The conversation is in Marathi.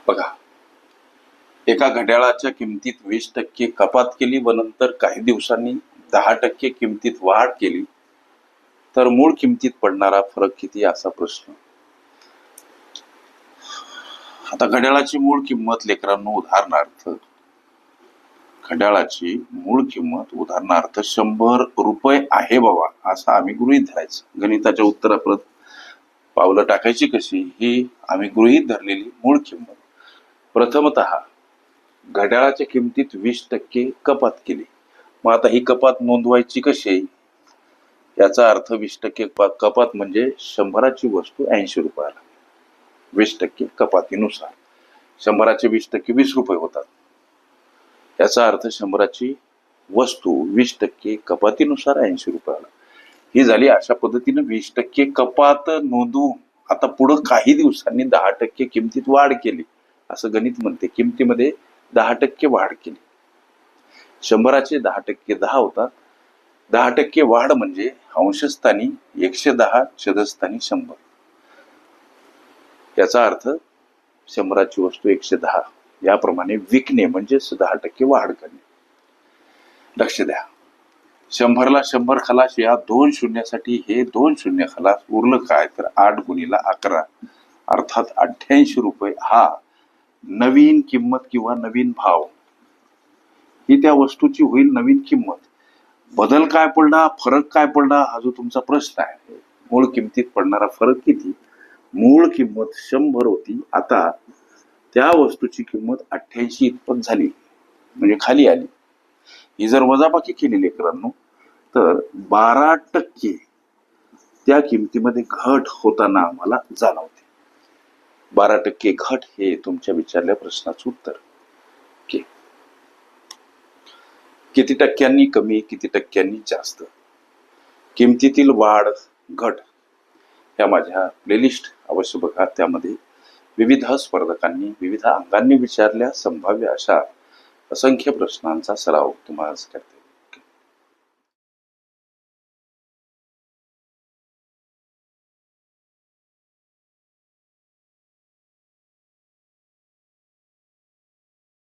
बघा, एका घड्याळाच्या किमतीत 20% कपात केली व नंतर काही दिवसांनी 10% किमतीत वाढ केली तर मूळ किमतीत पडणारा फरक किती असा प्रश्न. आता घड्याळाची मूळ किंमत लेकरांनो, उदाहरणार्थ घड्याळाची मूळ किंमत उदाहरणार्थ 100 रुपये आहे बाबा असं आम्ही गृहीत धरायचं. गणिताच्या उत्तराप्रत पावलं टाकायची कशी, ही आम्ही गृहीत धरलेली मूळ किंमत. प्रथमतः घड्याळाच्या किमतीत 20% कपात केली. मग आता ही कपात नोंदवायची कशी? याचा अर्थ 20% कपात म्हणजे 100ची वस्तू 80 रुपयाला. 20% कपातीनुसार 100चे 20% 20 रुपये होतात. याचा अर्थ 100ची वस्तू 20% कपातीनुसार 80 रुपयाला. ही झाली अशा पद्धतीने 20% कपात नोंदवून आता पुढे काही दिवसांनी 10% किमतीत वाढ केली असं गणित म्हणते. किमतीमध्ये 10% वाढ केली. 100चे 10% 10 होतात. 10% वाढ म्हणजे अंशस्थानी 110 छेदस्थानी 100. याचा अर्थ 100ची वस्तू 110 याप्रमाणे विकणे म्हणजे 10% वाढ करणे. लक्ष द्या, 100ला 100 खलास या 2 शून्यासाठी हे 2 शून्य खलास, उरलं काय तर 8 गुणिला 11 अर्थात 88 रुपये हा नवीन किंमत किंवा नवीन भाव. ही त्या वस्तूची होईल नवीन किंमत. बदल काय पडला, फरक काय पडला हा जो तुमचा प्रश्न आहे. मूळ किमतीत पडणारा फरक किती? मूळ किंमत 100 होती, आता त्या वस्तूची किंमत 88 इतपत झाली म्हणजे खाली आली. ही जर वजाबाकी केली लेकरांनो तर 12% त्या किमतीमध्ये घट होताना आम्हाला जाणवते. 12% घट हे तुमच्या विचारल्या प्रश्नाचं उत्तर. किती टक्क्यांनी कमी, किती टक्क्यांनी जास्त किमतीतील वाढ घट या माझ्या प्लेलिस्ट अवश्य बघा. त्यामध्ये विविध स्पर्धकांनी विविध अंगांनी विचारल्या संभाव्य अशा असंख्य प्रश्नांचा सराव तुम्हाला करते.